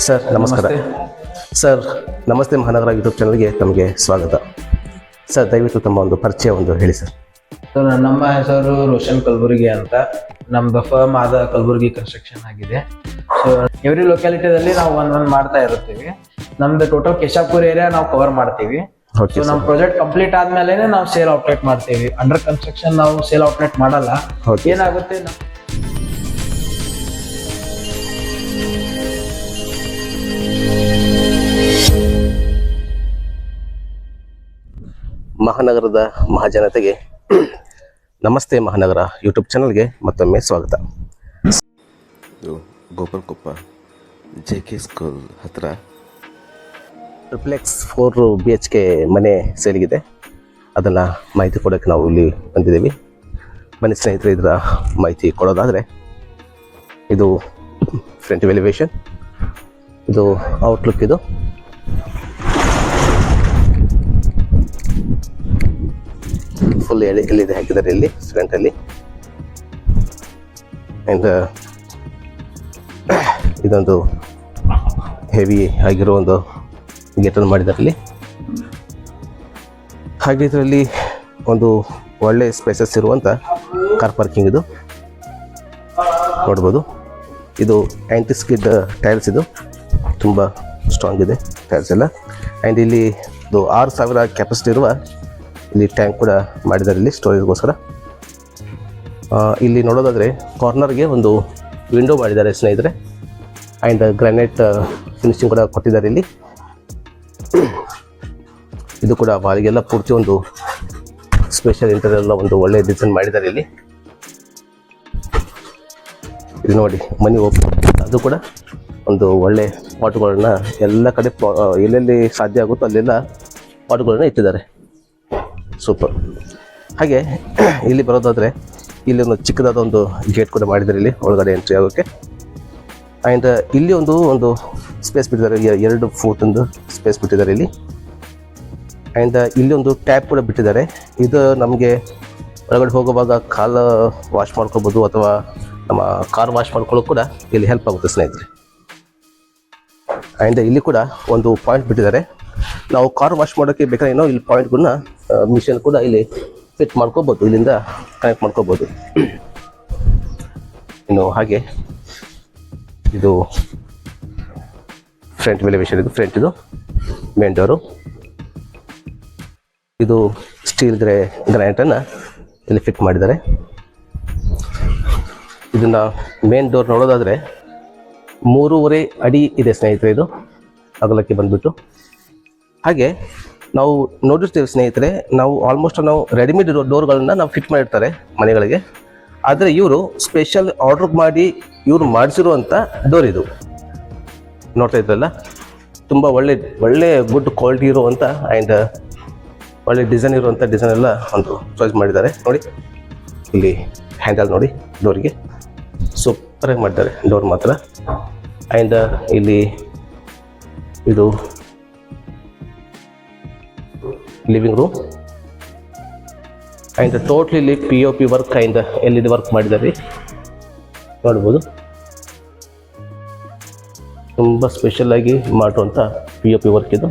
Sir ನಮಸ್ಕಾರ. Sir ನಮಸ್ತೆ ಮಹಾನಗರ ಯೂಟ್ಯೂಬ್ ಚಾನಲ್ಗೆ ತಮಗೆ ಸ್ವಾಗತ. ಸರ್ ದಯವಿಟ್ಟು ತಮ್ಮ ಒಂದು ಪರಿಚಯ ಹೇಳಿ ಸರ್. ನಮ್ಮ ಹೆಸರು ರೋಷನ್ ಕಲಬುರ್ಗಿ ಅಂತ. ನಮ್ದು ಫರ್ಮ್ ಆದ ಕಲಬುರ್ಗಿ ಕನ್ಸ್ಟ್ರಕ್ಷನ್ ಆಗಿದೆ. ಸೊ ಎವ್ರಿ ಲೊಕ್ಯಾಲಿಟಿದಲ್ಲಿ ನಾವು ಒಂದೊಂದು ಮಾಡ್ತಾ ಇರ್ತೀವಿ. ನಮ್ದು ಟೋಟಲ್ ಕೇಶಾಪುರ್ ಏರಿಯಾ ನಾವು ಕವರ್ ಮಾಡ್ತೀವಿ. ಸೊ ನಮ್ಮ ಪ್ರಾಜೆಕ್ಟ್ ಕಂಪ್ಲೀಟ್ ಆದ್ಮೇಲೆ ನಾವು ಸೇಲ್ ಔಟ್ಲೆಟ್ ಮಾಡ್ತೀವಿ. ಅಂಡರ್ ಕನ್ಸ್ಟ್ರಕ್ಷನ್ ನಾವು ಸೇಲ್ ಔಟ್ಲೆಟ್ ಮಾಡಲ್ಲ. ಏನಾಗುತ್ತೆ, ಮಹಾನಗರದ ಮಹಾಜನತೆಗೆ ನಮಸ್ತೆ ಮಹಾನಗರ ಯೂಟ್ಯೂಬ್ ಚಾನಲ್ಗೆ ಮತ್ತೊಮ್ಮೆ ಸ್ವಾಗತ. ಇದು ಗೋಪಾಲ್ಕೊಪ್ಪ JK ಸ್ಕೂಲ್ ಹತ್ರ ಟ್ರಿಪ್ಲೆಕ್ಸ್ 4 BHK ಮನೆ ಸೇಲಿಗಿದೆ. ಅದನ್ನು ಮಾಹಿತಿ ಕೊಡೋಕ್ಕೆ ನಾವು ಇಲ್ಲಿ ಬಂದಿದ್ದೀವಿ. ಬನ್ನಿ ಸ್ನೇಹಿತರೆ, ಇದರ ಮಾಹಿತಿ ಕೊಡೋದಾದರೆ, ಇದು ಫ್ರಂಟ್ ಎಲಿವೇಶನ್, ಇದು ಔಟ್ಲುಕ್, ಇದು ಫುಲ್ LED ಹಾಕಿದ್ದಾರೆ ಇಲ್ಲಿ ಫ್ರಂಟಲ್ಲಿ. ಆ್ಯಂಡ್ ಇದೊಂದು ಹೆವಿ ಆಗಿರೋ ಒಂದು ಗೇಟನ್ನು ಮಾಡಿದ್ದಾರೆ ಇಲ್ಲಿ. ಹಾಗೆ ಇದರಲ್ಲಿ ಒಂದು ಒಳ್ಳೆ ಸ್ಪೇಸಸ್ ಇರುವಂಥ ಕಾರ್ ಪಾರ್ಕಿಂಗ್ ಇದು ನೋಡ್ಬೋದು. ಇದು ಆ್ಯಂಟಿ ಸ್ಕಿಡ್ ಟೈಲ್ಸ್, ಇದು ತುಂಬ ಸ್ಟ್ರಾಂಗ್ ಇದೆ ಟೈಲ್ಸ್ ಎಲ್ಲ. ಆ್ಯಂಡ್ ಇಲ್ಲಿ ಇದು 6000 ಕೆಪಾಸಿಟಿ ಇರುವ ಇಲ್ಲಿ ಟ್ಯಾಂಕ್ ಕೂಡ ಮಾಡಿದ್ದಾರೆ ಇಲ್ಲಿ ಸ್ಟೋರೇಜ್ಗೋಸ್ಕರ. ಇಲ್ಲಿ ನೋಡೋದಾದರೆ ಕಾರ್ನರ್ಗೆ ಒಂದು ವಿಂಡೋ ಮಾಡಿದ್ದಾರೆ ಸ್ನೇಹಿತರೆ. ಆ್ಯಂಡ್ ಗ್ರಾನೈಟ್ ಫಿನಿಶಿಂಗ್ ಕೂಡ ಕೊಟ್ಟಿದ್ದಾರೆ ಇಲ್ಲಿ. ಇದು ಕೂಡ ವಾಲಿಗೆಲ್ಲ ಪೂರ್ತಿ ಒಂದು ಸ್ಪೆಷಲ್ ಇಂಟೀರಿಯರ್ ಎಲ್ಲ ಒಂದು ಒಳ್ಳೆ ಡಿಸೈನ್ ಮಾಡಿದ್ದಾರೆ ಇಲ್ಲಿ. ಇದು ನೋಡಿ, ಮನಿ ಓಪನ್, ಅದು ಕೂಡ ಒಂದು ಒಳ್ಳೆ ಪಾಟ್ಗಳನ್ನ ಎಲ್ಲ ಕಡೆ ಎಲ್ಲೆಲ್ಲಿ ಸಾಧ್ಯ ಆಗುತ್ತೋ ಅಲ್ಲೆಲ್ಲ ಪಾಟ್ಗಳನ್ನ ಇಟ್ಟಿದ್ದಾರೆ. ಸೂಪರ್. ಹಾಗೆ ಇಲ್ಲಿ ಬರೋದಾದರೆ ಇಲ್ಲಿ ಒಂದು ಚಿಕ್ಕದಾದ ಒಂದು ಗೇಟ್ ಕೂಡ ಮಾಡಿದ್ದಾರೆ ಇಲ್ಲಿ ಒಳಗಡೆ ಎಂಟ್ರಿ ಆಗೋಕ್ಕೆ. ಆ್ಯಂಡ್ ಇಲ್ಲಿ ಒಂದು ಸ್ಪೇಸ್ ಬಿಟ್ಟಿದ್ದಾರೆ, 2 ಫೂಟಿಂದು ಸ್ಪೇಸ್ ಬಿಟ್ಟಿದ್ದಾರೆ ಇಲ್ಲಿ. ಆ್ಯಂಡ್ ಇಲ್ಲಿ ಒಂದು ಟ್ಯಾಪ್ ಕೂಡ ಬಿಟ್ಟಿದ್ದಾರೆ. ಇದು ನಮಗೆ ಒಳಗಡೆ ಹೋಗುವಾಗ ಕಾಲು ವಾಶ್ ಮಾಡ್ಕೋಬೋದು ಅಥವಾ ನಮ್ಮ ಕಾರ್ ವಾಶ್ ಮಾಡ್ಕೊಳ್ಳೋಕೆ ಕೂಡ ಇಲ್ಲಿ ಹೆಲ್ಪ್ ಆಗುತ್ತೆ ಸ್ನೇಹಿತರೆ. ಆ್ಯಂಡ್ ಇಲ್ಲಿ ಕೂಡ ಒಂದು ಪಾಯಿಂಟ್ ಬಿಟ್ಟಿದ್ದಾರೆ. ನಾವು ಕಾರ್ ವಾಶ್ ಮಾಡೋಕ್ಕೆ ಬೇಕಾದ್ರೆ ಏನೋ ಇಲ್ಲಿ ಪಾಯಿಂಟ್ಗಳನ್ನ ಮಿಷನ್ ಕೂಡ ಇಲ್ಲಿ ಫಿಟ್ ಮಾಡ್ಕೋಬೋದು, ಇಲ್ಲಿಂದ ಕನೆಕ್ಟ್ ಮಾಡ್ಕೋಬೋದು. ಇನ್ನು ಹಾಗೆ ಇದು ಫ್ರಂಟ್ ಎಲಿವೇಶನ್, ಇದು ಫ್ರಂಟ್, ಇದು ಮೇನ್ ಡೋರು. ಇದು ಸ್ಟೀಲ್ ಗ್ರಾನೈಟನ್ನು ಇಲ್ಲಿ ಫಿಟ್ ಮಾಡಿದ್ದಾರೆ. ಇದನ್ನು ಮೇನ್ ಡೋರ್ ನೋಡೋದಾದರೆ 3.5 ಅಡಿ ಇದೆ ಸ್ನೇಹಿತರೆ ಇದು ಅಗಲಕ್ಕೆ ಬಂದುಬಿಟ್ಟು. ಹಾಗೆ ನಾವು ನೋಡಿರ್ತೀವಿ ಸ್ನೇಹಿತರೆ, ನಾವು ಆಲ್ಮೋಸ್ಟ್ ರೆಡಿಮೇಡ್ ಡೋರ್ಗಳನ್ನ ನಾವು ಫಿಟ್ ಮಾಡಿರ್ತಾರೆ ಮನೆಗಳಿಗೆ. ಆದರೆ ಇವರು ಸ್ಪೆಷಲ್ ಆರ್ಡ್ರ್ ಮಾಡಿ ಇವರು ಮಾಡಿಸಿರುವಂಥ ಡೋರ್ ಇದು. ನೋಡ್ತಾ ಇದ್ರಲ್ಲ, ತುಂಬ ಒಳ್ಳೆ ಗುಡ್ ಕ್ವಾಲಿಟಿ ಇರುವಂಥ ಆ್ಯಂಡ್ ಒಳ್ಳೆ ಡಿಸೈನ್ ಇರುವಂಥ ಡಿಸೈನ್ ಎಲ್ಲ ಒಂದು ಚಾಯ್ಸ್ ಮಾಡಿದ್ದಾರೆ. ನೋಡಿ ಇಲ್ಲಿ ಹ್ಯಾಂಡಲ್ ನೋಡಿ ಡೋರಿಗೆ, ಸೂಪರಾಗಿ ಮಾಡಿದ್ದಾರೆ ಡೋರ್ ಮಾತ್ರ. ಆ್ಯಂಡ್ ಇಲ್ಲಿ ಇದು ಲಿವಿಂಗ್ ರೂಮ್. ಆ್ಯಂಡ್ ಟೋಟ್ಲಿ ಇಲ್ಲಿ POP work and LED work ಮಾಡಿದ್ದಾರೆ ನೋಡ್ಬೋದು. ತುಂಬ ಸ್ಪೆಷಲಾಗಿ ಮಾಡುವಂಥ POP ವರ್ಕ್ ಇದು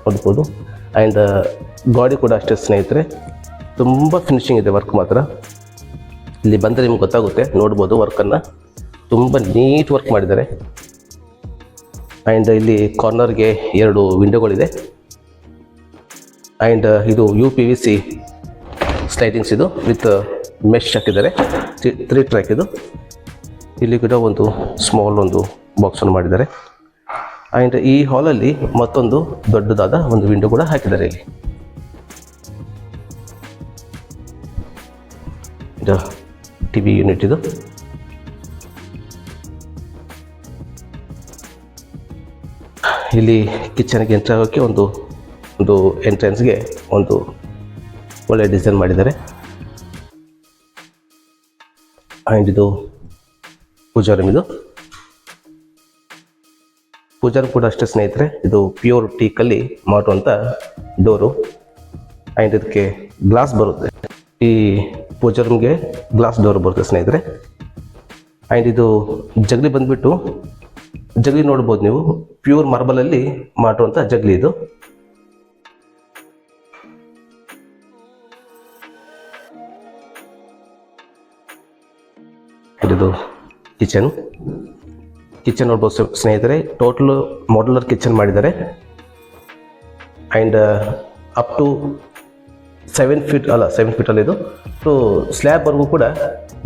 ನೋಡ್ಬೋದು. ಆ್ಯಂಡ್ ಗಾಡಿ ಕೂಡ ಅಷ್ಟೇ ಸ್ನೇಹಿತರೆ, ತುಂಬ ಫಿನಿಶಿಂಗ್ ಇದೆ ವರ್ಕ್ ಮಾತ್ರ. ಇಲ್ಲಿ ಬಂದರೆ ನಿಮ್ಗೆ ಗೊತ್ತಾಗುತ್ತೆ, ನೋಡ್ಬೋದು ವರ್ಕನ್ನು, ತುಂಬ ನೀಟ್ ವರ್ಕ್ ಮಾಡಿದ್ದಾರೆ. ಆ್ಯಂಡ್ ಇಲ್ಲಿ ಕಾರ್ನರ್ಗೆ 2 ವಿಂಡೋಗಳಿದೆ. ಆ್ಯಂಡ್ ಇದು UPVC ಸ್ಲೈಡಿಂಗ್ಸ್, ಇದು ವಿತ್ ಮೆಶ್ ಹಾಕಿದ್ದಾರೆ, 3 ಟ್ರ್ಯಾಕ್ ಇದು. ಇಲ್ಲಿ ಕೂಡ ಒಂದು ಸ್ಮಾಲ್ ಒಂದು ಬಾಕ್ಸನ್ನು ಮಾಡಿದ್ದಾರೆ. ಆ್ಯಂಡ್ ಈ ಹಾಲಲ್ಲಿ ಮತ್ತೊಂದು ದೊಡ್ಡದಾದ ಒಂದು ವಿಂಡೋ ಕೂಡ ಹಾಕಿದ್ದಾರೆ ಇಲ್ಲಿ. ಇದು TV ಯೂನಿಟ್ ಇದು. ಇಲ್ಲಿ ಕಿಚನ್ಗೆ ಎಂಟ್ರಿ ಆಗೋಕ್ಕೆ ಒಂದು ಎಂಟ್ರೆನ್ಸ್ಗೆ ಒಂದು ಒಳ್ಳೆ ಡಿಸೈನ್ ಮಾಡಿದ್ದಾರೆ. ಆ್ಯಂಡ್ ಇದು ಪೂಜಾ ರೂಮ್, ಇದು ಪೂಜಾ ರೂಮ್ ಕೂಡ ಅಷ್ಟೇ ಸ್ನೇಹಿತರೆ. ಇದು ಪ್ಯೂರ್ ಟೀಕಲ್ಲಿ ಮಾಡುವಂಥ ಡೋರು. ಆ್ಯಂಡ್ ಇದಕ್ಕೆ ಗ್ಲಾಸ್ ಬರುತ್ತೆ. ಈ ಪೂಜಾ ರೂಮ್ಗೆ ಗ್ಲಾಸ್ ಡೋರ್ ಬರುತ್ತೆ ಸ್ನೇಹಿತರೆ. ಆ್ಯಂಡ್ ಇದು ಜಗಲಿ ಬಂದುಬಿಟ್ಟು ಜಗಲಿ ನೋಡ್ಬೋದು ನೀವು, ಪ್ಯೂರ್ ಮಾರ್ಬಲಲ್ಲಿ ಮಾಡಿರುವಂಥ ಜಗಲಿ ಇದು. ಇದು ಕಿಚನ್ ನೋಡ್ಬೋದು ಸ್ನೇಹಿತರೆ. ಟೋಟಲ್ ಮಾಡ್ಯುಲರ್ ಕಿಚನ್ ಮಾಡಿದ್ದಾರೆ. ಆ್ಯಂಡ್ ಅಪ್ ಟು 7 ಫೀಟಲ್ಲಿ ಇದು ಟು ಸ್ಲ್ಯಾಬ್ವರೆಗೂ ಕೂಡ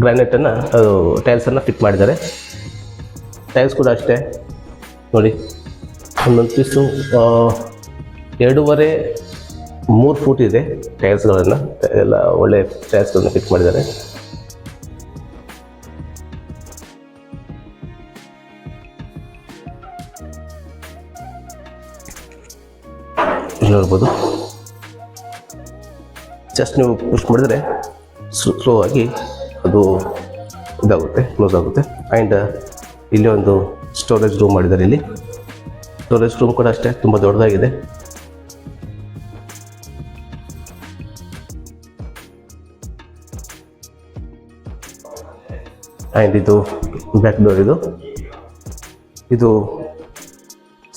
ಗ್ರಾನೈಟನ್ನು ಟೈಲ್ಸನ್ನು ಫಿಟ್ ಮಾಡಿದ್ದಾರೆ. ಟೈಲ್ಸ್ ಕೂಡ ಅಷ್ಟೇ ನೋಡಿ, ಒಂದೊಂದು ಪೀಸು 2.5-3 ಫೂಟ್ ಇದೆ ಟೈಲ್ಸ್ಗಳನ್ನು. ಎಲ್ಲ ಒಳ್ಳೆ ಟೈಲ್ಸ್ಗಳನ್ನು ಫಿಟ್ ಮಾಡಿದ್ದಾರೆ. ನೋಡ್ಬೋದು, ಜಸ್ಟ್ ನೀವು ಪುಷ್ ಮಾಡಿದರೆ ಸ್ಲೋ ಆಗಿ ಅದು ಇದಾಗುತ್ತೆ, ಕ್ಲೋಸ್ ಆಗುತ್ತೆ. ಆ್ಯಂಡ್ ಇಲ್ಲಿ ಒಂದು ಸ್ಟೋರೇಜ್ ರೂಮ್ ಮಾಡಿದ್ದಾರೆ. ಇಲ್ಲಿ ಸ್ಟೋರೇಜ್ ರೂಮ್ ಕೂಡ ಅಷ್ಟೇ ತುಂಬ ದೊಡ್ಡದಾಗಿದೆ. ಆ್ಯಂಡ್ ಇದು ಬ್ಯಾಕ್ ಡೋರ್. ಇದು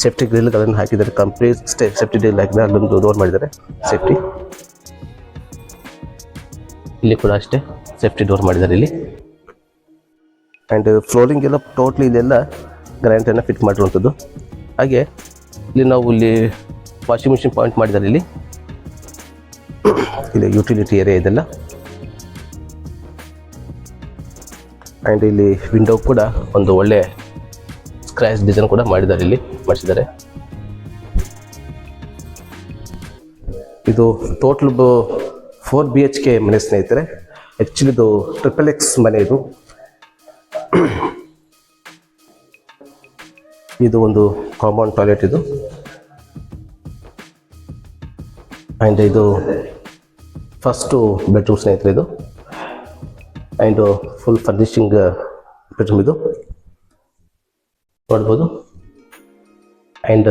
ಸೇಫ್ಟಿ ಗ್ರಿಲ್ಗಳನ್ನು ಹಾಕಿದ್ದಾರೆ. ಕಂಪ್ಲೀಟ್ ಸೇಫ್ಟಿ ಗ್ರಿಲ್ ಹಾಕಿದ್ದಾರೆ. ಅಲ್ಲೊಂದು ಡೋರ್ ಮಾಡಿದ್ದಾರೆ ಸೇಫ್ಟಿ. ಇಲ್ಲಿ ಕೂಡ ಅಷ್ಟೇ ಸೇಫ್ಟಿ ಡೋರ್ ಮಾಡಿದ್ದಾರೆ ಇಲ್ಲಿ. ಆ್ಯಂಡ್ ಫ್ಲೋರಿಂಗ್ ಎಲ್ಲ ಟೋಟ್ಲಿ ಇಲ್ಲೆಲ್ಲ ಗ್ರಾನೈಟನ್ನು ಫಿಟ್ ಮಾಡಿರುವಂಥದ್ದು. ಹಾಗೆ ಇಲ್ಲಿ ವಾಷಿಂಗ್ ಮಿಷಿನ್ ಪಾಯಿಂಟ್ ಮಾಡಿದ್ದಾರೆ. ಇಲ್ಲಿ ಯುಟಿಲಿಟಿ ಏರಿಯಾ ಇದೆಲ್ಲ. ಆ್ಯಂಡ್ ಇಲ್ಲಿ ವಿಂಡೋ ಕೂಡ ಒಂದು ಒಳ್ಳೆ ಸ್ಕ್ರ್ಯಾಚ್ ಡಿಸೈನ್ ಕೂಡ ಮಾಡಿಸಿದ್ದಾರೆ. ಇದು ಟೋಟಲ್ 4 BHK ಮನೆ ಸ್ನೇಹಿತರೆ. ಆ್ಯಕ್ಚುಲಿ ಇದು XXX ಮನೆ ಇದು. ಇದು ಒಂದು ಕಾಂಪೌಂಡ್ ಟಾಯ್ಲೆಟ್ ಇದು. ಆ್ಯಂಡ್ ಇದು ಫಸ್ಟು ಬೆಡ್ರೂಮ್ ಸ್ನೇಹಿತರೆ ಇದು. ಆ್ಯಂಡ್ ಫುಲ್ ಫರ್ನಿಷಿಂಗ್ ಬೆಡ್ರೂಮ್ ಇದು ನೋಡ್ಬೋದು. And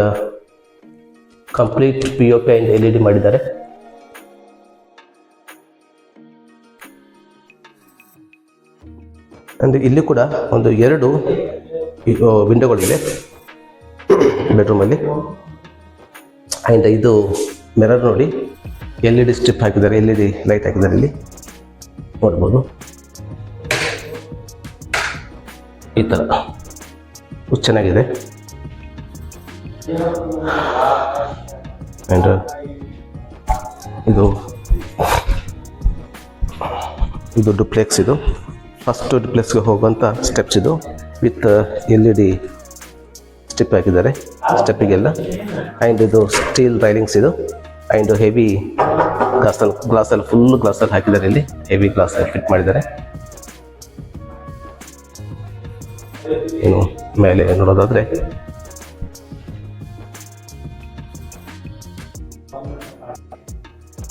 complete POP and LED ಮಾಡಿದ್ದಾರೆ. ಅಂದರೆ ಇಲ್ಲಿ ಕೂಡ ಒಂದು 2 ವಿಂಡೋಗಳಿದೆ ಬೆಡ್ರೂಮಲ್ಲಿ. ಆ್ಯಂಡ್ ಇದು ಮಿರರ್ ನೋಡಿ, LED ಸ್ಟ್ರಿಪ್ ಹಾಕಿದ್ದಾರೆ, LED ಲೈಟ್ ಹಾಕಿದ್ದಾರೆ ಇಲ್ಲಿ ನೋಡ್ಬೋದು. ಈ ಥರ ಚೆನ್ನಾಗಿದೆ. ಆ್ಯಂಡ್ ಇದು ಡುಪ್ಲೆಕ್ಸ್. ಇದು ಫಸ್ಟ್ ಡುಪ್ಲೆಕ್ಸ್ಗೆ ಹೋಗುವಂಥ ಸ್ಟೆಪ್ಸ್ ಇದು. ವಿತ್ LED ಸ್ಟೆಪ್ ಹಾಕಿದ್ದಾರೆ ಸ್ಟೆಪ್ಪಿಗೆಲ್ಲ. ಆ್ಯಂಡ್ ಇದು ಸ್ಟೀಲ್ ರೈಲಿಂಗ್ಸ್ ಇದು. ಆ್ಯಂಡ್ ಹೆವಿ ಗ್ಲಾಸಲ್ಲಿ ಫುಲ್ ಗ್ಲಾಸಲ್ಲಿ ಹಾಕಿದ್ದಾರೆ. ಇಲ್ಲಿ ಹೆವಿ ಗ್ಲಾಸಲ್ಲಿ ಫಿಟ್ ಮಾಡಿದ್ದಾರೆ. ಇನ್ನು ಮೇಲೆ ನೋಡೋದಾದರೆ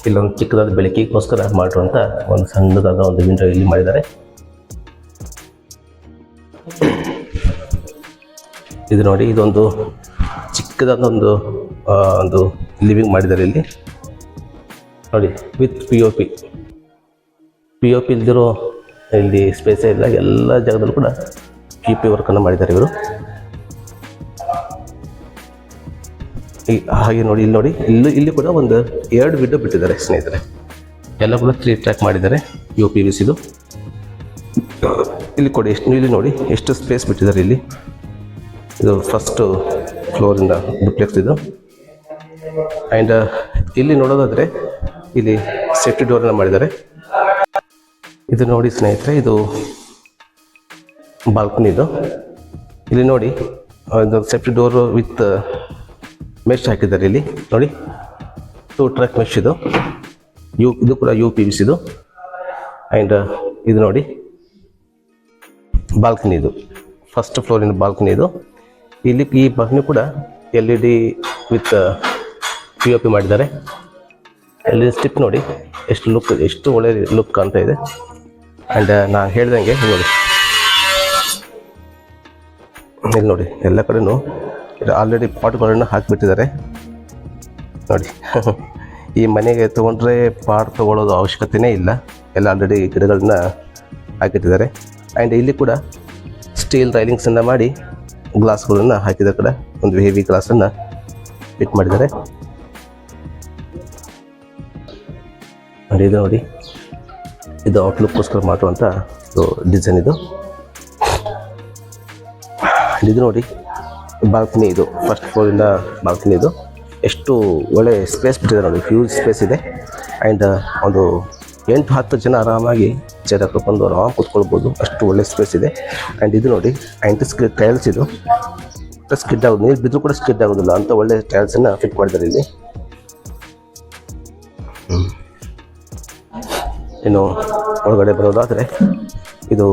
ಇಲ್ಲೊಂದು ಚಿಕ್ಕದಾದ ಬೆಳಕಿಗೋಸ್ಕರ ಮಾಡಿರುವಂಥ ಒಂದು ಸಣ್ಣದಾದ ಒಂದು ವಿಂಡೋ ಇಲ್ಲಿ ಮಾಡಿದ್ದಾರೆ. ಇದು ನೋಡಿ, ಇದೊಂದು ಚಿಕ್ಕದಾದ ಒಂದು ಲಿವಿಂಗ್ ಮಾಡಿದ್ದಾರೆ ಇಲ್ಲಿ ನೋಡಿ. ವಿತ್ POP ಇಲ್ದಿರೋ ಇಲ್ಲಿ ಸ್ಪೇಸೇ ಇಲ್ಲ. ಎಲ್ಲ ಜಾಗದಲ್ಲೂ ಕೂಡ POP ವರ್ಕನ್ನು ಮಾಡಿದ್ದಾರೆ ಇವರು. ಹಾಗೆ ನೋಡಿ, ಇಲ್ಲಿ ಕೂಡ ಒಂದು 2 ವಿಂಡೋ ಬಿಟ್ಟಿದ್ದಾರೆ ಸ್ನೇಹಿತರೆ. ಎಲ್ಲ ಕೂಡ 3 ಟ್ರ್ಯಾಕ್ ಮಾಡಿದ್ದಾರೆ UPVC ಇದು. ಇಲ್ಲಿ ಕೊಡಿ, ಇಲ್ಲಿ ನೋಡಿ ಎಷ್ಟು ಸ್ಪೇಸ್ ಬಿಟ್ಟಿದ್ದಾರೆ ಇಲ್ಲಿ. ಇದು ಫಸ್ಟ್ ಫ್ಲೋರಿಂದ ಡುಪ್ಲೆಕ್ಸ್ ಇದು. ಆ್ಯಂಡ್ ಇಲ್ಲಿ ನೋಡೋದಾದರೆ ಇಲ್ಲಿ ಸೇಫ್ಟಿ ಡೋರನ್ನು ಮಾಡಿದ್ದಾರೆ. ಇದು ನೋಡಿ ಸ್ನೇಹಿತರೆ, ಇದು ಬಾಲ್ಕನಿ ಇದು. ಇಲ್ಲಿ ನೋಡಿ ಒಂದು ಸೇಫ್ಟಿ ಡೋರು ವಿತ್ ಮೆಶ್ ಹಾಕಿದ್ದಾರೆ ಇಲ್ಲಿ ನೋಡಿ. 2 ಟ್ರ್ಯಾಕ್ ಮೆಶ್ ಇದು. ಇದು ಕೂಡ UPVC ಇದು. ಆ್ಯಂಡ್ ಇದು ನೋಡಿ ಬಾಲ್ಕನಿ ಇದು, ಫಸ್ಟ್ ಫ್ಲೋರಿನ ಬಾಲ್ಕನಿ ಇದು. ಇಲ್ಲಿ ಈ ಬಾಲ್ಕನಿ ಕೂಡ LED ವಿತ್ POP ಮಾಡಿದ್ದಾರೆ. LED ಸ್ಟಿಪ್ ನೋಡಿ ಎಷ್ಟು ಒಳ್ಳೆ ಲುಕ್ ಕಾಣ್ತಾ ಇದೆ. ಆ್ಯಂಡ್ ನಾನು ಹೇಳ್ದಂಗೆ ನೋಡಿ, ಇಲ್ಲಿ ನೋಡಿ ಎಲ್ಲ ಕಡೆನೂ ಆಲ್ರೆಡಿ ಪಾಟ್ಗಳನ್ನು ಹಾಕಿಬಿಟ್ಟಿದ್ದಾರೆ ನೋಡಿ. ಈ ಮನೆಗೆ ತೊಗೊಂಡ್ರೆ ಪಾಟ್ ತೊಗೊಳ್ಳೋದು ಅವಶ್ಯಕತೆಯೇ ಇಲ್ಲ. ಎಲ್ಲ ಆಲ್ರೆಡಿ ಗಿಡಗಳನ್ನ ಹಾಕಿಟ್ಟಿದ್ದಾರೆ. ಆ್ಯಂಡ್ ಇಲ್ಲಿ ಕೂಡ ಸ್ಟೀಲ್ ರೈಲಿಂಗ್ಸನ್ನು ಮಾಡಿ ಗ್ಲಾಸ್ಗಳನ್ನು ಹಾಕಿದ ಕಡೆ ಒಂದು ಹೆವಿ ಗ್ಲಾಸನ್ನು ಫಿಟ್ ಮಾಡಿದ್ದಾರೆ. ನೋಡಿ ಇದು ನೋಡಿ, ಇದು ಔಟ್ಲುಕ್ಕೋಸ್ಕರ ಮಾಡುವಂಥ ಡಿಸೈನ್ ಇದು. ಇದು ನೋಡಿ ಬಾಲ್ಕನಿ, ಇದು ಫಸ್ಟ್ ಫ್ಲೋರಿಂದ ಬಾಲ್ಕನಿ. ಇದು ಎಷ್ಟು ಒಳ್ಳೆ ಸ್ಪೇಸ್ ಬಿಟ್ಟಿದೆ ನೋಡಿ, ಹ್ಯೂಜ್ ಸ್ಪೇಸ್ ಇದೆ. ಆ್ಯಂಡ್ ಒಂದು 8-10 ಜನ ಆರಾಮಾಗಿ ಚೇರ್ ಹಾಕೊಂಡು ಆರಾಮ್ ಕೂತ್ಕೊಳ್ಬೋದು, ಅಷ್ಟು ಒಳ್ಳೆ ಸ್ಪೇಸ್ ಇದೆ. ಆ್ಯಂಡ್ ಇದು ನೋಡಿ ಟೈಲ್ಸ್, ಇದು ಸ್ಕಿಡ್ ಆಗೋದು, ನೀರು ಬಿದ್ದರೂ ಕೂಡ ಸ್ಕಿಡ್ ಆಗೋದಿಲ್ಲ ಅಂತ ಒಳ್ಳೆ ಟೈಲ್ಸನ್ನು ಫಿಟ್ ಮಾಡಿದ್ದಾರೆ ಇಲ್ಲಿ. ಇನ್ನು ಒಳಗಡೆ ಬರೋದಾದರೆ ಇದು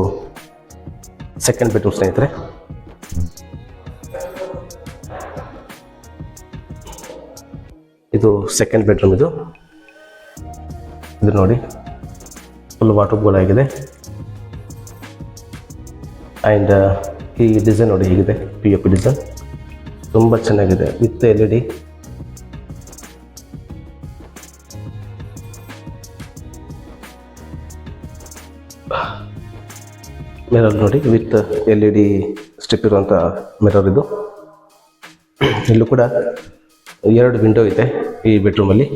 ಸೆಕೆಂಡ್ ಬೆಡ್ರೂಮ್ ಸ್ನೇಹಿತರೆ. ಇದು ಸೆಕೆಂಡ್ ಬೆಡ್ರೂಮ್. ಇದು ನೋಡಿ ಫುಲ್ ವಾಟರ್ ಆಗಿದೆ. ಆ್ಯಂಡ್ ಈ ಡಿಸೈನ್ ನೋಡಿ ಹೇಗಿದೆ, POP ಡಿಸೈನ್ ತುಂಬ ಚೆನ್ನಾಗಿದೆ ವಿತ್ LED. ಮಿರರ್ ನೋಡಿ ವಿತ್ LED ಸ್ಟ್ರಿಪ್ ಇರುವಂಥ ಮಿರರ್ ಇದು. ಇಲ್ಲೂ ಕೂಡ 2 ವಿಂಡೋ ಇದೆ ಈ ಬೆಡ್ರೂಮಲ್ಲಿ.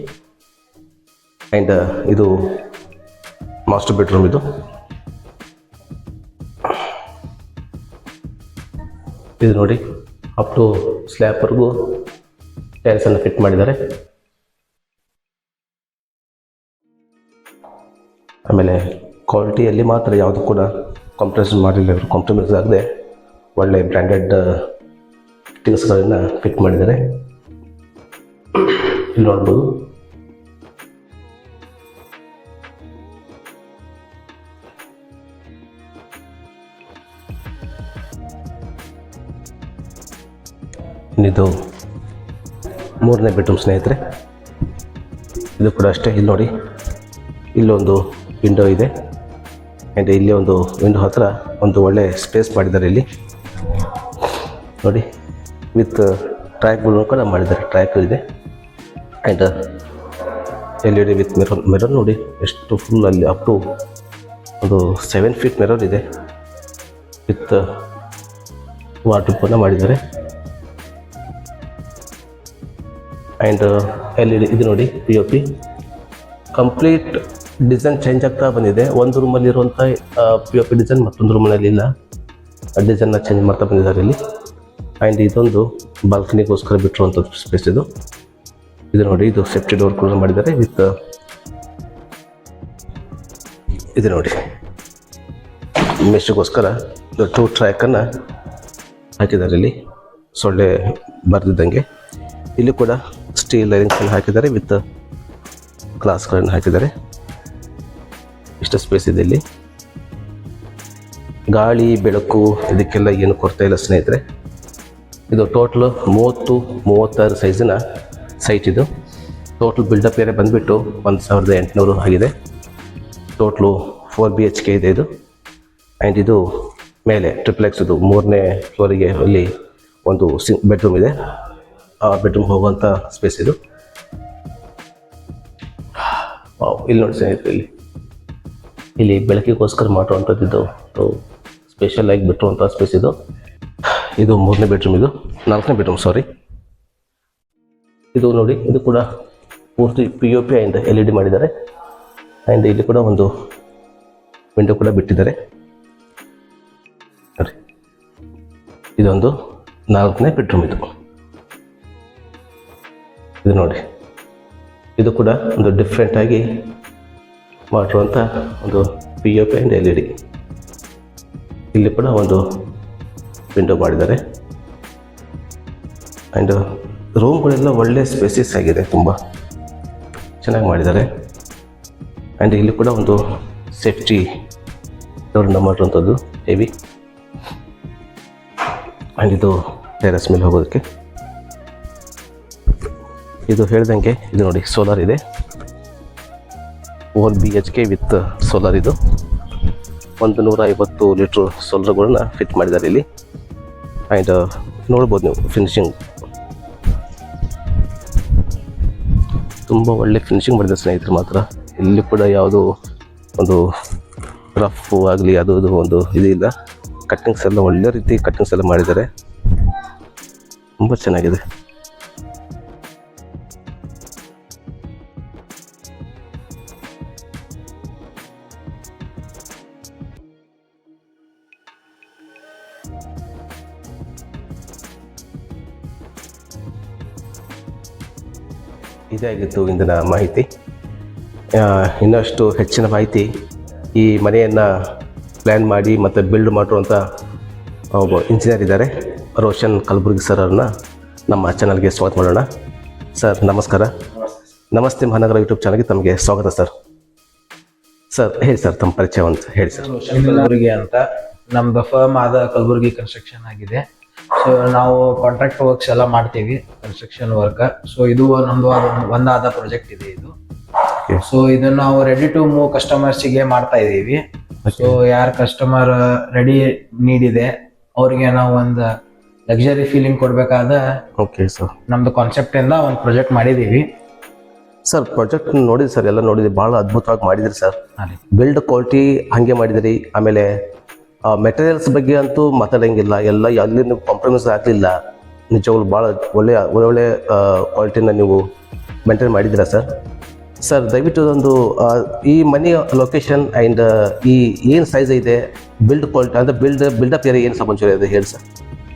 ಆ್ಯಂಡ್ ಇದು ಮಾಸ್ಟರ್ ಬೆಡ್ರೂಮ್. ಇದು ನೋಡಿ ಅಪ್ ಟು ಸ್ಲ್ಯಾಬ್ವರೆಗೂ ಟೈಲ್ಸನ್ನು ಫಿಟ್ ಮಾಡಿದ್ದಾರೆ. ಆಮೇಲೆ ಕ್ವಾಲಿಟಿಯಲ್ಲಿ ಮಾತ್ರ ಯಾವುದು ಕೂಡ ಕಾಂಪ್ರಮೈಸ್ ಮಾಡಿಲ್ಲ, ಇವರು ಕಾಂಪ್ರಮೈಸ್ ಆಗದೆ ಒಳ್ಳೆ ಬ್ರ್ಯಾಂಡೆಡ್ ಫಿಟ್ಟಿಂಗ್ಸ್ಗಳನ್ನು ಫಿಟ್ ಮಾಡಿದ್ದಾರೆ. ಇಲ್ಲಿ ನೋಡ್ಬೋದು ಇದು 3ನೇ ಬೆಡ್ರೂಮ್ ಸ್ನೇಹಿತರೆ. ಇದು ಕೂಡ ಅಷ್ಟೇ. ಇಲ್ಲಿ ನೋಡಿ ಇಲ್ಲೊಂದು ವಿಂಡೋ ಇದೆ. ಆ್ಯಂಡ್ ಇಲ್ಲಿ ಒಂದು ವಿಂಡೋ ಹತ್ರ ಒಂದು ಒಳ್ಳೆ ಸ್ಪೇಸ್ ಮಾಡಿದ್ದಾರೆ ಇಲ್ಲಿ ನೋಡಿ, ವಿತ್ ಟ್ರ್ಯಾಕ್ಗಳನ್ನು ಕೂಡ ಮಾಡಿದ್ದಾರೆ, ಟ್ರ್ಯಾಕ್ ಇದೆ. ಆ್ಯಂಡ್ LED ವಿತ್ ಮಿರರ್ ನೋಡಿ ಎಷ್ಟು ಫುಲ್, ಅಲ್ಲಿ ಅಪ್ ಟು ಒಂದು 7 ಫೀಟ್ ಮಿರರ್ ಇದೆ ವಿತ್ ವಾಟರ್ಪ್ರೂಫನ್ನು ಮಾಡಿದ್ದಾರೆ. ಆ್ಯಂಡ್ LED ಇದು ನೋಡಿ POP ಕಂಪ್ಲೀಟ್ ಡಿಸೈನ್ ಚೇಂಜ್ ಆಗ್ತಾ ಬಂದಿದೆ. ಒಂದು ರೂಮಲ್ಲಿ ಇರುವಂಥ POP ಡಿಸೈನ್ ಮತ್ತೊಂದು ರೂಮಲ್ಲಿ ಇಲ್ಲ, ಡಿಸೈನ್ನ ಚೇಂಜ್ ಮಾಡ್ತಾ ಬಂದಿದ್ದಾರೆ ಇಲ್ಲಿ. ಆ್ಯಂಡ್ ಇದೊಂದು ಬಾಲ್ಕನಿಗೋಸ್ಕರ ಬಿಟ್ಟಿರುವಂಥದ್ದು ಸ್ಪೇಸ್ ಇದು. ಇದು ನೋಡಿ, ಇದು ಸೇಫ್ಟಿ ಡೋರ್ ಕೂಡ ಮಾಡಿದ್ದಾರೆ ವಿತ್ ಇದು ನೋಡಿ ಮೆಶ್ಗೋಸ್ಕರ 2 ಟ್ರ್ಯಾಕನ್ನು ಹಾಕಿದ್ದಾರೆ ಇಲ್ಲಿ, ಸೊಳ್ಳೆ ಬರೆದಿದ್ದಂಗೆ. ಇಲ್ಲಿ ಕೂಡ ಸ್ಟೀಲ್ ಲೈನಿಂಗ್ಸನ್ನು ಹಾಕಿದ್ದಾರೆ ವಿತ್ ಗ್ಲಾಸ್ಗಳನ್ನು ಹಾಕಿದ್ದಾರೆ. ಇಷ್ಟು ಸ್ಪೇಸ್ ಇದೆ ಇಲ್ಲಿ. ಗಾಳಿ ಬೆಳಕು ಇದಕ್ಕೆಲ್ಲ ಏನು ಕೊರತೆ ಇಲ್ಲ ಸ್ನೇಹಿತರೆ. ಇದು ಟೋಟಲ್ 30-36 ಸೈಜಿನ ಸೈಟ್. ಇದು ಟೋಟಲ್ ಬಿಲ್ಡಪ್ ಏರಿಯಾ ಬಂದುಬಿಟ್ಟು 1800 ಆಗಿದೆ. ಟೋಟ್ಲು 4 BHK ಇದೆ ಇದು. ಆ್ಯಂಡ್ ಇದು ಮೇಲೆ ಟ್ರಿಪ್ಲೆಕ್ಸ್, ಇದು 3ನೇ ಫ್ಲೋರಿಗೆ ಅಲ್ಲಿ ಒಂದು ಬೆಡ್ರೂಮ್ ಇದೆ, ಆ ಬೆಡ್ರೂಮ್ ಹೋಗುವಂಥ ಸ್ಪೇಸ್ ಇದು. ಇಲ್ಲಿ ನೋಡಿ ಸ್ನೇಹಿತರೆ, ಇಲ್ಲಿ ಬೆಳಕಿಗೋಸ್ಕರ ಮಾಡುವಂಥದ್ದು ಇದು ಸ್ಪೆಷಲ್ ಆಗಿ ಬಿಟ್ಟಿರುವಂಥ ಸ್ಪೇಸ್ ಇದು. ಇದು 3ನೇ ಬೆಡ್ರೂಮ್, ಇದು 4ನೇ ಬೆಡ್ರೂಮ್ ಸಾರಿ. ಇದು ನೋಡಿ, ಇದು ಕೂಡ ಪೂರ್ತಿ POP ಆ್ಯಂಡ್ LED ಮಾಡಿದ್ದಾರೆ. ಆ್ಯಂಡ್ ಇಲ್ಲಿ ಕೂಡ ಒಂದು ವಿಂಡೋ ಕೂಡ ಬಿಟ್ಟಿದ್ದಾರೆ ನೋಡಿ. ಇದೊಂದು 4ನೇ ಬೆಡ್ರೂಮ್ ಇದು. ಇದು ನೋಡಿ, ಇದು ಕೂಡ ಒಂದು ಡಿಫ್ರೆಂಟಾಗಿ ಮಾಡಿರುವಂಥ ಒಂದು POP ಆ್ಯಂಡ್ LED. ಇಲ್ಲಿ ಕೂಡ ಒಂದು ವಿಂಡೋ ಮಾಡಿದ್ದಾರೆ. ಆ್ಯಂಡ್ ರೂಮ್ಗಳೆಲ್ಲ ಒಳ್ಳೆ ಸ್ಪೇಸಸ್ ಆಗಿದೆ, ತುಂಬ ಚೆನ್ನಾಗಿ ಮಾಡಿದ್ದಾರೆ. ಆ್ಯಂಡ್ ಇಲ್ಲಿ ಕೂಡ ಒಂದು ಸೇಫ್ಟಿ ಡೋರ್ನ ಮಾಡಿರುವಂಥದ್ದು ಹೆವಿ. ಆ್ಯಂಡ್ ಇದು ಟೆರೆಸ್ ಮೇಲೆ ಹೋಗೋದಕ್ಕೆ. ಇದು ಹೇಳ್ದಂಗೆ ಇದು ನೋಡಿ ಸೋಲಾರ್ ಇದೆ, 4 BHK ವಿತ್ ಸೋಲಾರ್. ಇದು 150 ಲೀಟ್ರ್ ಸೋಲಾರ್ಗಳನ್ನ ಫಿಟ್ ಮಾಡಿದ್ದಾರೆ ಇಲ್ಲಿ. ಆ್ಯಂಡ್ ನೋಡ್ಬೋದು ನೀವು ಫಿನಿಶಿಂಗ್ ತುಂಬ ಒಳ್ಳೆ ಫಿನಿಶಿಂಗ್ ಮಾಡಿದ್ದಾರೆ ಸ್ನೇಹಿತರು ಮಾತ್ರ. ಇಲ್ಲಿ ಕೂಡ ಯಾವುದು ಒಂದು ರಫ್ ಆಗಲಿ ಅದು ಒಂದು ಇದು ಇಲ್ಲ. ಕಟ್ಟಿಂಗ್ಸ್ ಎಲ್ಲ ಒಳ್ಳೆ ರೀತಿ ಕಟ್ಟಿಂಗ್ಸ್ ಎಲ್ಲ ಮಾಡಿದ್ದಾರೆ. ತುಂಬ ಚೆನ್ನಾಗಿದೆ. ಇದಾಗಿತ್ತು ಇಂದಿನ ಮಾಹಿತಿ. ಇನ್ನಷ್ಟು ಹೆಚ್ಚಿನ ಮಾಹಿತಿ ಈ ಮನೆಯನ್ನು ಪ್ಲ್ಯಾನ್ ಮಾಡಿ ಮತ್ತು ಬಿಲ್ಡ್ ಮಾಡಿರುವಂಥ ಒಬ್ಬ ಇಂಜಿನಿಯರ್ ಇದ್ದಾರೆ, ರೋಷನ್ ಕಲಬುರ್ಗಿ ಸರ್ ಅವ್ರನ್ನ ನಮ್ಮ ಚಾನಲ್ಗೆ ಸ್ವಾಗತ ಮಾಡೋಣ. ಸರ್ ನಮಸ್ಕಾರ. ನಮಸ್ತೆ ಮಹಾನಗರ ಯೂಟ್ಯೂಬ್ ಚಾನಲ್ಗೆ ತಮಗೆ ಸ್ವಾಗತ ಸರ್. ಸರ್ ಹೇಳಿ ಸರ್, ತಮ್ಮ ಪರಿಚಯ ಅಂತ ಹೇಳಿ ಸರ್. ರೋಷನ್ ಕಲಬುರ್ಗಿ ಅಂತ ನಮ್ದು ಫರ್ಮ್ ಆದ ಕಲಬುರ್ಗಿ ಕನ್ಸ್ಟ್ರಕ್ಷನ್ ಆಗಿದೆ. ಸೊ ನಾವು ಕಾಂಟ್ರಾಕ್ಟ್ ವರ್ಕ್ಸ್ ಎಲ್ಲ ಮಾಡ್ತೀವಿ, ಕನ್ಸ್ಟ್ರಕ್ಷನ್ ವರ್ಕ್. ಸೊ ಇದು ನಮ್ದು ಒಂದಾದ ಪ್ರಾಜೆಕ್ಟ್ ಇದೆ ಇದು. ಸೊ ಇದನ್ನ ನಾವು ರೆಡಿ ಟು ಮೂವ್ ಕಸ್ಟಮರ್ಸಿಗೆ ಮಾಡ್ತಾ ಇದೀವಿ. ಸೊ ಯಾರ ಕಸ್ಟಮರ್ ರೆಡಿ ನೀಡಿದೆ ಅವ್ರಿಗೆ ನಾವು ಒಂದು ಲಕ್ಸರಿ ಫೀಲಿಂಗ್ ಕೊಡ್ಬೇಕಾದ ಓಕೆ ಸರ್, ನಮ್ದು ಕಾನ್ಸೆಪ್ಟ್ ಇಂದ ಒಂದು ಪ್ರಾಜೆಕ್ಟ್ ಮಾಡಿದೀವಿ ಸರ್. ಪ್ರಾಜೆಕ್ಟ್ ನೋಡಿದ್ರಿ ಸರ್, ಎಲ್ಲ ನೋಡಿದ್ರಿ, ಭಾಳ ಅದ್ಭುತವಾಗಿ ಮಾಡಿದ್ರಿ ಸರ್. ಅಲ್ಲಿ ಬಿಲ್ಡ್ ಕ್ವಾಲಿಟಿ ಹಾಗೆ ಮಾಡಿದಿರಿ. ಆಮೇಲೆ ಮೆಟೀರಿಯಲ್ಸ್ ಬಗ್ಗೆ ಅಂತೂ ಮಾತಾಡೋಂಗಿಲ್ಲ, ಎಲ್ಲ ಎಲ್ಲಿ ನೀವು ಕಾಂಪ್ರಮೈಸ್ ಆಗಲಿಲ್ಲ. ನಿಜವಾಗ್ಲೂ ಭಾಳ ಒಳ್ಳೆ ಕ್ವಾಲಿಟಿನ ನೀವು ಮೇಂಟೈನ್ ಮಾಡಿದ್ದೀರಾ ಸರ್. ಸರ್ ದಯವಿಟ್ಟು ಒಂದು ಈ ಮನೆಯ ಲೊಕೇಶನ್ ಆ್ಯಂಡ್ ಈ ಏನು ಸೈಜ್ ಇದೆ, ಬಿಲ್ಡ್ ಕ್ವಾಲಿಟಿ ಅಂದರೆ ಬಿಲ್ಡಪ್ ಏರಿಯಾ ಏನು ಸಂಬಂಧ ಇದೆ ಹೇಳಿ ಸರ್.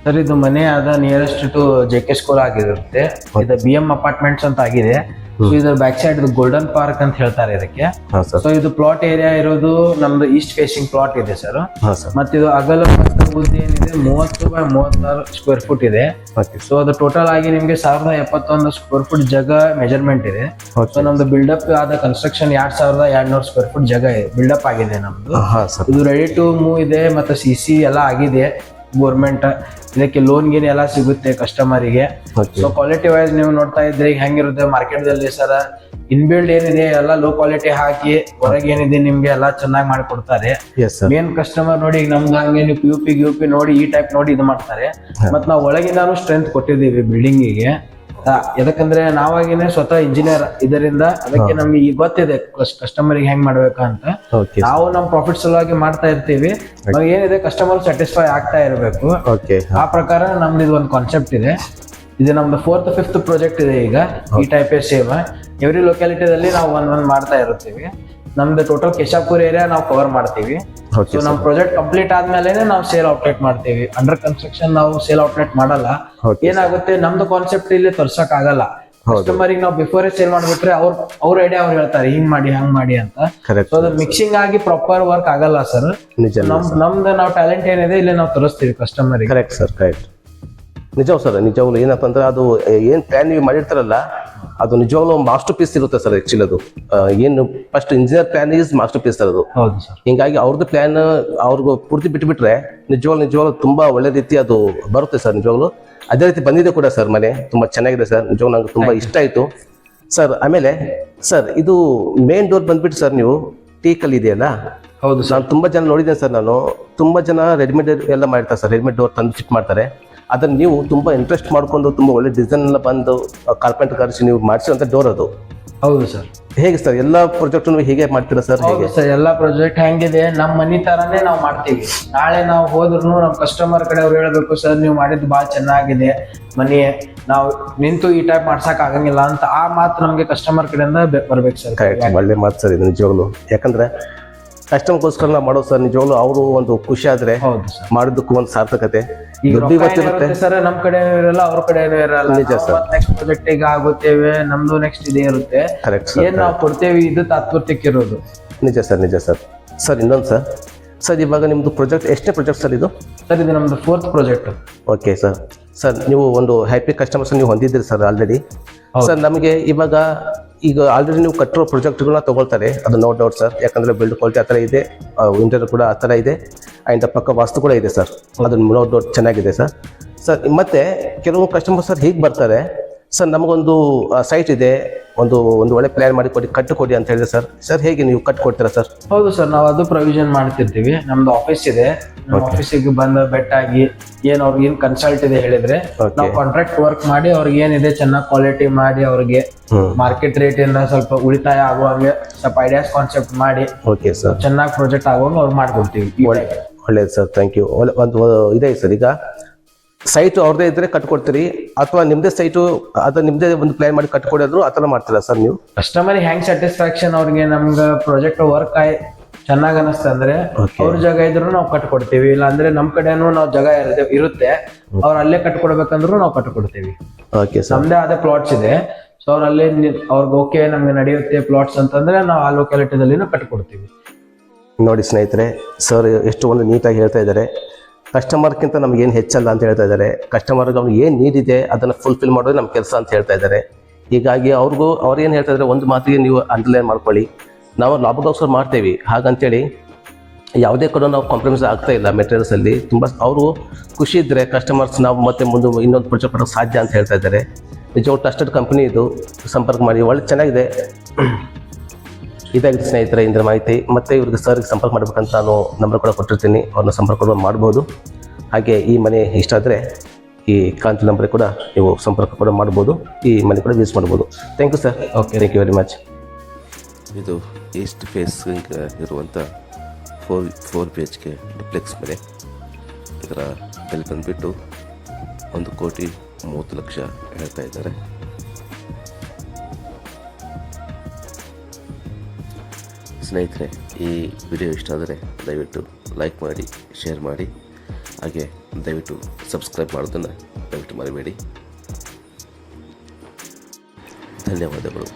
ಸರ್ ಇದು ಮನೆ ಆದ ನಿಯರೆಸ್ಟ್ ಟು JK ಸ್ಕೂಲ್ ಆಗಿರುತ್ತೆ. ಇದು BM ಅಪಾರ್ಟ್ಮೆಂಟ್ಸ್ ಅಂತ ಆಗಿದೆ. ಸೊ ಇದ್ರ ಬ್ಯಾಕ್ ಸೈಡ್ ಇದು ಗೋಲ್ಡನ್ ಪಾರ್ಕ್ ಅಂತ ಹೇಳ್ತಾರೆ ಇದಕ್ಕೆ. ಹಾಂ ಸರ್. ಸೊ ಇದು ಪ್ಲಾಟ್ ಏರಿಯಾ ಇರೋದು ನಮ್ದು ಈಸ್ಟ್ ಫೇಸಿಂಗ್ ಪ್ಲಾಟ್ ಇದೆ ಸರ್. ಹಾಂ ಸರ್. ಮತ್ತೆ ಇದು ಅಗಲ ಉದ್ದ ಏನಿದೆ 30 by 36 ಸ್ಕ್ವೇರ್ ಫುಟ್ ಇದೆ. ಓಕೆ. ಸೊ ಅದು ಟೋಟಲ್ ಆಗಿ ನಿಮ್ಗೆ 1071 ಸ್ಕ್ವೇರ್ ಫುಟ್ ಜಾಗ ಮೆಜರ್ಮೆಂಟ್ ಇದೆ. ಸೊ ನಮ್ದು ಬಿಲ್ಡಪ್ ಆದ ಕನ್ಸ್ಟ್ರಕ್ಷನ್ 2200 ಸ್ಕ್ವೇರ್ ಫುಟ್ ಜಾಗ ಇದೆ, ಬಿಲ್ಡಪ್ ಆಗಿದೆ ನಮ್ದು. ಹಾಂ ಸರ್. ಇದು ರೆಡಿ ಟು ಮೂವ್ ಇದೆ, ಮತ್ತೆ CC ಎಲ್ಲ ಆಗಿದೆ. ಗೋರ್ಮೆಂಟ್ ಇದಕ್ಕೆ ಲೋನ್ ಗೀನ್ ಎಲ್ಲ ಸಿಗುತ್ತೆ ಕಸ್ಟಮರಿಗೆ. ಸೊ ಕ್ವಾಲಿಟಿ ವೈಸ್ ನೀವು ನೋಡ್ತಾ ಇದ್ರೆ ಈಗ ಹೆಂಗಿರುತ್ತೆ ಮಾರ್ಕೆಟ್ ದಲ್ಲಿ ಸರ್, ಇನ್ಬಿಲ್ಡ್ ಏನಿದೆ ಎಲ್ಲ ಲೋ ಕ್ವಾಲಿಟಿ ಹಾಕಿ, ಹೊರಗೆ ಏನಿದೆ ನಿಮ್ಗೆ ಎಲ್ಲ ಚೆನ್ನಾಗಿ ಮಾಡಿ ಕೊಡ್ತಾರೆ. ಮೇನ್ ಕಸ್ಟಮರ್ ನೋಡಿ ಈಗ ನಮ್ದು ಹಂಗೆ ನೀವು PUP ನೋಡಿ ಈ ಟೈಪ್ ನೋಡಿ ಇದು ಮಾಡ್ತಾರೆ. ಮತ್ ನಾವು ಒಳಗಿಂದಾನು ಸ್ಟ್ರೆಂತ್ ಕೊಟ್ಟಿದ್ದೀವಿ ಬಿಲ್ಡಿಂಗಿಗೆ. ಯಾಕಂದ್ರೆ ನಾವಾಗಿನೇ ಸ್ವತಃ ಇಂಜಿನಿಯರ್ ಇದರಿಂದ, ಅದಕ್ಕೆ ನಮ್ಗೆ ಈಗ ಗೊತ್ತಿದೆ ಕಸ್ಟಮರ್ಗೆ ಹೆಂಗ್ ಮಾಡ್ಬೇಕಂತ. ನಾವು ನಮ್ ಪ್ರಾಫಿಟ್ ಸಲುವಾಗಿ ಮಾಡ್ತಾ ಇರ್ತೀವಿ. ನಾವ್ ಏನಿದೆ ಕಸ್ಟಮರ್ ಸ್ಯಾಟಿಸ್ಫೈ ಆಗ್ತಾ ಇರಬೇಕು. ಆ ಪ್ರಕಾರ ನಮ್ದು ಇದು ಒಂದು ಕಾನ್ಸೆಪ್ಟ್ ಇದೆ. ಇದು ನಮ್ದು 4th 5th ಪ್ರಾಜೆಕ್ಟ್ ಇದೆ ಈಗ ಈ ಟೈಪ್ ಸೇಮ್. ಎವ್ರಿ ಲೊಕ್ಯಾಲಿಟಿದಲ್ಲಿ ನಾವು ಒಂದ್ ಮಾಡ್ತಾ ಇರ್ತೀವಿ. ನಮ್ದು ಟೋಟಲ್ ಕೆಶಾಪುರ್ ಏರಿಯಾ ನಾವು ಕವರ್ ಮಾಡ್ತೀವಿ. ಸೊ ನಮ್ ಪ್ರಾಜೆಕ್ಟ್ ಕಂಪ್ಲೀಟ್ ಆದ್ಮೇಲೆ ನಾವು ಸೇಲ್ ಔಟ್ಲೆಟ್ ಮಾಡ್ತೀವಿ. ಅಂಡರ್ ಕನ್ಸ್ಟ್ರಕ್ಷನ್ ನಾವು ಸೇಲ್ ಔಟ್ಲೆಟ್ ಮಾಡಲ್ಲ. ಏನಾಗುತ್ತೆ ನಮ್ದು ಕಾನ್ಸೆಪ್ಟ್ ಇಲ್ಲಿ ತೋರ್ಸಕ್ ಆಗಲ್ಲ. ಕಸ್ಟಮರಿಗೆ ನಾವು ಬಿಫೋರ್ ಸೇಲ್ ಮಾಡ್ಬಿಟ್ರೆ ಅವ್ರ ಐಡಿಯಾ ಅವ್ರು ಹೇಳ್ತಾರೆ ಹಿಂಗ್ ಮಾಡಿ ಹಂಗ್ ಮಾಡಿ ಅಂತ. ಸೊ ಅದು ಮಿಕ್ಸಿಂಗ್ ಆಗಿ ಪ್ರಾಪರ್ ವರ್ಕ್ ಆಗಲ್ಲ ಸರ್. ನಮ್ದು ನಾವು ಟ್ಯಾಲೆಂಟ್ ಏನಿದೆ ಇಲ್ಲಿ ನಾವು ತೋರಿಸ್ತೀವಿ ಕಸ್ಟಮರಿಗೆ. Correct sir, correct. ನಿಜವ್ ಸರ್, ನಿಜವಾಗ್ಲು ಏನಪ್ಪ ಅಂದ್ರೆ ಅದು ಏನು ಪ್ಲಾನ್ ನೀವು ಮಾಡಿರ್ತಾರಲ್ಲ, ಅದು ನಿಜವಾಗ್ಲೂ ಮಾಸ್ಟರ್ ಪೀಸ್ ಇರುತ್ತೆ ಸರ್. ಆಕ್ಚುಲಿ ಅದು ಏನು first engineer plan is masterpiece ಅದು. ಹೌದು ಸರ್. ಹಿಂಗಾಗಿ ಅವ್ರದ್ದು ಪ್ಲಾನ್ ಅವ್ರಿಗೂ ಪೂರ್ತಿ ಬಿಟ್ಬಿಟ್ರೆ ನಿಜವಾಗ್ಲು ತುಂಬಾ ಒಳ್ಳೆ ರೀತಿ ಅದು ಬರುತ್ತೆ ಸರ್. ನಿಜವಾಗ್ಲು ಅದೇ ರೀತಿ ಬಂದಿದೆ ಕೂಡ ಸರ್. ಮನೆ ತುಂಬಾ ಚೆನ್ನಾಗಿದೆ ಸರ್, ನಿಜವಾಗ್ಲು ನಂಗೆ ತುಂಬಾ ಇಷ್ಟ ಆಯ್ತು ಸರ್. ಆಮೇಲೆ ಸರ್ ಇದು ಮೇನ್ ಡೋರ್ ಬಂದ್ಬಿಟ್ಟು ಸರ್ ನೀವು ಟೀಕಲ್ ಇದೆಯಲ್ಲ. ಹೌದು ಸರ್. ನಾನು ತುಂಬಾ ಜನ ನೋಡಿದ್ದೇನೆ ಸರ್. ನಾನು ತುಂಬಾ ಜನ ರೆಡಿಮೇಡ್ ಎಲ್ಲ ಮಾಡಿರ್ತಾರೆ ಸರ್, ರೆಡಿಮೇಡ್ ಡೋರ್ ತಂದು ಫಿಟ್ ಮಾಡ್ತಾರೆ. ಅದನ್ನ ನೀವು ತುಂಬಾ ಇಂಟ್ರೆಸ್ಟ್ ಮಾಡ್ಕೊಂಡು ತುಂಬಾ ಒಳ್ಳೆ ಡಿಸೈನ್ ಎಲ್ಲ ಬಂದು ಕಾರ್ಪೆಂಟರ್ ಕರೆಸಿ ನೀವು ಮಾಡಿಸಿರುವಂತ ಡೋರ್ ಅದು. ಹೌದು ಸರ್. ಹೇಗೆ ಸರ್ ಎಲ್ಲಾ ಪ್ರಾಜೆಕ್ಟ್ ಹೇಗೆ ಮಾಡ್ತೀರಾ ಸರ್? ಹೌದು ಸರ್, ಎಲ್ಲಾ ಪ್ರಾಜೆಕ್ಟ್ ಹೆಂಗಿದೆ ನಮ್ಮ ಮನಿ ತರಾನೇ ನಾವು ಮಾಡ್ತೀವಿ. ನಾಳೆ ನಾವು ಹೋದ್ರು ನಮ್ ಕಸ್ಟಮರ್ ಕಡೆ ಅವ್ರು ಹೇಳ್ಬೇಕು, ಸರ್ ನೀವು ಮಾಡಿದ್ದು ಬಹಳ ಚೆನ್ನಾಗಿದೆ ಮನಿ, ನಾವು ನಿಂತು ಈ ಟೈಪ್ ಮಾಡ್ಸಕ್ ಆಗಂಗಿಲ್ಲ ಅಂತ ಆ ಮಾತು ನಮ್ಗೆ ಕಸ್ಟಮರ್ ಕಡೆಯಿಂದ ಬರ್ಬೇಕು ಸರ್. ಒಳ್ಳೆ ಮಾತು ಸರ್ ಇದು ನಿಜವಾಗ್ಲು. ಯಾಕಂದ್ರೆ ಕಸ್ಟಮರ್ಗೋಸ್ಕರ ನಾವು ಮಾಡೋದು ಸರ್. ನಿಜವಾಗ್ಲು ಅವರು ಒಂದು ಖುಷಿ ಆದ್ರೆ ಮಾಡಿದ್ದಕ್ಕೂ ಒಂದು ಸಾರ್ಥಕತೆ ಸರ್. ನಮ್ ಕಡೆ ಇರಲ್ಲ, ಅವ್ರ ಕಡೆ ಇರಲ್ಲ. ನಿಜ ಸರ್. ನೆಕ್ಸ್ಟ್ ಪ್ರಾಜೆಕ್ಟ್ ಈಗ ಆಗುತ್ತೇವೆ, ನಮ್ದು ನೆಕ್ಸ್ಟ್ ಇದೇ ಇರುತ್ತೆ. ಏನ್ ನಾವು ಕೊಡ್ತೇವೆ ಇದು ತಾತ್ಪರ್ಯಕ್ಕಿರೋದು. ನಿಜ ಸರ್, ನಿಜ ಸರ್. ಸರ್ ಇನ್ನೊಂದು ಸರ್ ಇವಾಗ ನಿಮ್ದು ಪ್ರಾಜೆಕ್ಟ್ ಎಷ್ಟನೇ ಪ್ರಾಜೆಕ್ಟ್ ಸರ್ ಇದು? ಸರ್ ಇದು ನಮ್ದು 4th project. Okay sir. Sir ನೀವು ಒಂದು ಹ್ಯಾಪಿ ಕಸ್ಟಮರ್ಸ್ ನೀವು ಹೊಂದಿದ್ದೀರಿ ಸರ್ ಆಲ್ರೆಡಿ. ಸರ್ ನಮಗೆ ಈಗ ಆಲ್ರೆಡಿ ನೀವು ಕಟ್ಟಿರೋ ಪ್ರಾಜೆಕ್ಟ್ಗಳನ್ನ ತಗೊಳ್ತಾರೆ, ಅದು ನೋ ಡೌಟ್ ಸರ್. ಯಾಕಂದ್ರೆ ಬಿಲ್ಡ್ ಕ್ವಾಲಿಟಿ ಆ ಥರ ಇದೆ, ಇಂಟೀರಿಯರ್ ಕೂಡ ಆ ಥರ ಇದೆ, ಆ್ಯಂಡ್ ಪಕ್ಕ ವಾಸ್ತು ಕೂಡ ಇದೆ ಸರ್. ಅದು ನೋ ಡೌಟ್ ಚೆನ್ನಾಗಿದೆ ಸರ್. ಸರ್ ಮತ್ತೆ ಕೆಲವು ಕಸ್ಟಮರ್ ಸರ್ ಹೀಗೆ ಬರ್ತಾರೆ ಸರ್, ನಮಗೊಂದು ಸೈಟ್ ಇದೆ, ಒಂದು ಒಳ್ಳೆ ಪ್ಲಾನ್ ಮಾಡಿ ಕಟ್ಟಿಕೊಡಿ ಅಂತ ಹೇಳಿದ್ರೆ ಸರ್. ಸರ್ ಹೇಗೆ ನೀವು ಕಟ್ಟಿಕೊಡ್ತೀರಾ ಸರ್? ಹೌದು ಸರ್, ನಾವು ಅದು ಪ್ರೊವಿಷನ್ ಮಾಡ್ತಿರ್ತೀವಿ. ನಮ್ದು ಆಫೀಸ್ ಇದೆ, ನಮ್ಮ ಆಫೀಸಿಗೆ ಬಂದು ಬೆಟ್ ಆಗಿ ಅವ್ರಿಗೆ ಏನ್ ಕನ್ಸಲ್ಟ್ ಇದೆ ಹೇಳಿದ್ರೆ ನಾವು ಕಾಂಟ್ರಾಕ್ಟ್ ವರ್ಕ್ ಮಾಡಿ ಅವ್ರಿಗೆ ಏನಿದೆ ಚೆನ್ನಾಗಿ ಕ್ವಾಲಿಟಿ ಮಾಡಿ ಅವ್ರಿಗೆ ಮಾರ್ಕೆಟ್ ರೇಟ್ ಇಂದ ಸ್ವಲ್ಪ ಉಳಿತಾಯ ಆಗುವಂಗೆ ಸ್ವಲ್ಪ ಐಡಿಯಾಸ್ ಕಾನ್ಸೆಪ್ಟ್ ಮಾಡಿ ಓಕೆ ಸರ್ ಚೆನ್ನಾಗಿ ಪ್ರಾಜೆಕ್ಟ್ ಆಗುವಂಗೆ ಅವ್ರು ಮಾಡ್ಕೊಡ್ತೀವಿ. ಒಳ್ಳೇದು ಸರ್, ಥ್ಯಾಂಕ್ ಯು. ಒಂದು ಇದೆ ಸರ್, ಈಗ ಸೈಟ್ ಅವ್ರದೇ ಇದ್ರೆ ಕಟ್ಕೊಡ್ತೀರಿ, ಅಥವಾ ನಿಮ್ಮದೇ ಸೈಟು ಅಥವಾ ನಿಮ್ಮದೇ ಒಂದು ಪ್ಲಾನ್ ಮಾಡಿ ಕಟ್ಕೊಡೋದ್ರು ಆ ಥರ ಮಾಡ್ತೀರಾ ಸರ್ ನೀವು? ಕಸ್ಟಮರ್ ಹೆಂಗ್ ಸ್ಯಾಟಿಸ್ಫ್ಯಾಕ್ಷನ್ ಅವ್ರಿಗೆ ನಮ್ಗೆ ಪ್ರಾಜೆಕ್ಟ್ ವರ್ಕ್ ಚೆನ್ನಾಗ್ ಅನಿಸ್ತ ಅಂದ್ರೆ ಅವ್ರ ಜಾಗ ಇದ್ರು ನಾವು ಕಟ್ಕೊಡ್ತೀವಿ. ಇಲ್ಲ ಅಂದ್ರೆ ನಮ್ ಕಡೆನೂ ನಾವು ಜಾಗ ಇರುತ್ತೆ, ಅವ್ರ ಅಲ್ಲೇ ಕಟ್ಕೊಡ್ಬೇಕಂದ್ರು ನಾವು ಕಟ್ಕೊಡ್ತೀವಿ. Okay sir. ನಮ್ದೇ ಆದ ಪ್ಲಾಟ್ಸ್ ಇದೆ. ಸೊ ಅವ್ರ ಅಲ್ಲೇ ಅವ್ರಿಗೆ ಓಕೆ ನಮ್ಗೆ ನಡೆಯುತ್ತೆ ಪ್ಲಾಟ್ಸ್ ಅಂತಂದ್ರೆ ನಾವು ಆ ಲೊಕ್ಯಾಲಿಟಿದಲ್ಲಿನೂ ಕಟ್ಕೊಡ್ತೀವಿ. ನೋಡಿ ಸ್ನೇಹಿತರೆ, ಸರ್ ಎಷ್ಟು ಒಂದು ನೀಟಾಗಿ ಹೇಳ್ತಾ ಇದ್ದಾರೆ. ಕಸ್ಟಮರ್ಗಿಂತ ನಮ್ಗೆ ಏನು ಹೆಚ್ಚಲ್ಲ ಅಂತ ಹೇಳ್ತಾ ಇದ್ದಾರೆ. ಕಸ್ಟಮರ್ಗೆ ಅವ್ನಿಗೆ ಏನು ನೀಡ್ ಇದೆ ಅದನ್ನು ಫುಲ್ಫಿಲ್ ಮಾಡೋದು ನಮ್ಮ ಕೆಲಸ ಅಂತ ಹೇಳ್ತಾ ಇದ್ದಾರೆ. ಹೀಗಾಗಿ ಅವ್ರು ಏನು ಹೇಳ್ತಾ ಇದ್ದಾರೆ, ಒಂದು ಮಾತಿಗೆ ನೀವು ಅಂಡರ್ಲೈನ್ ಮಾಡ್ಕೊಳ್ಳಿ, ನಾವು ಲಾಭಕ್ಕೋಸ್ಕರ ಮಾಡ್ತೇವೆ ಹಾಗಂತೇಳಿ ಯಾವುದೇ ಕೂಡ ನಾವು ಕಾಂಪ್ರಮೈಸ್ ಆಗ್ತಾ ಇಲ್ಲ ಮೆಟೀರಿಯಲ್ಸಲ್ಲಿ. ತುಂಬ ಅವರು ಖುಷಿ ಇದ್ದರೆ ಕಸ್ಟಮರ್ಸ್ ನಾವು ಮತ್ತೆ ಮುಂದೆ ಇನ್ನೊಂದು ಪ್ರಾಜೆಕ್ಟ್ ಮಾಡೋಕ್ಕೆ ಸಾಧ್ಯ ಅಂತ ಹೇಳ್ತಾ ಇದ್ದಾರೆ. ನಿಜವಾಗ್ಲೂ ಟ್ರಸ್ಟೆಡ್ ಕಂಪ್ನಿ ಇದು, ಸಂಪರ್ಕ ಮಾಡಿ, ಒಳ್ಳೆ ಚೆನ್ನಾಗಿದೆ. ಇದಾಗಿದೆ ಸ್ನೇಹಿತರೆ ಇಂದ್ರ ಮಾಹಿತಿ. ಮತ್ತು ಇವ್ರಿಗೆ ಸರ್ಗೆ ಸಂಪರ್ಕ ಮಾಡಬೇಕಂತ ನಾನು ನಂಬರ್ ಕೂಡ ಕೊಟ್ಟಿರ್ತೀನಿ, ಅವ್ರನ್ನ ಸಂಪರ್ಕ ಮಾಡ್ಬೋದು. ಹಾಗೆ ಈ ಮನೆ ಇಷ್ಟ ಆದರೆ ಈ ಕ್ರಾಂತಿ ನಂಬರ್ ಕೂಡ ನೀವು ಸಂಪರ್ಕ ಕೂಡ ಮಾಡ್ಬೋದು, ಈ ಮನೆ ಕೂಡ ಯೂಸ್ ಮಾಡ್ಬೋದು. Thank you sir. Okay, thank you very much. ಇದು ಈಸ್ಟ್ ಫೇಸಿಂಗ್ ಇರುವಂಥ 4 BHK ಡುಪ್ಲೆಕ್ಸ್ ಮನೆ. ಇದರ ಬೆಲೆ ಬಂದುಬಿಟ್ಟು 1,30,00,000 ಹೇಳ್ತಾ ಇದ್ದಾರೆ. ಸ್ನೇಹಿತರೆ, ಈ ವಿಡಿಯೋ ಇಷ್ಟ ಆದರೆ ದಯವಿಟ್ಟು ಲೈಕ್ ಮಾಡಿ, ಶೇರ್ ಮಾಡಿ, ಹಾಗೆ ದಯವಿಟ್ಟು ಸಬ್ಸ್ಕ್ರೈಬ್ ಮಾಡೋದನ್ನು ದಯವಿಟ್ಟು ಮರಿಬೇಡಿ. ಧನ್ಯವಾದಗಳು.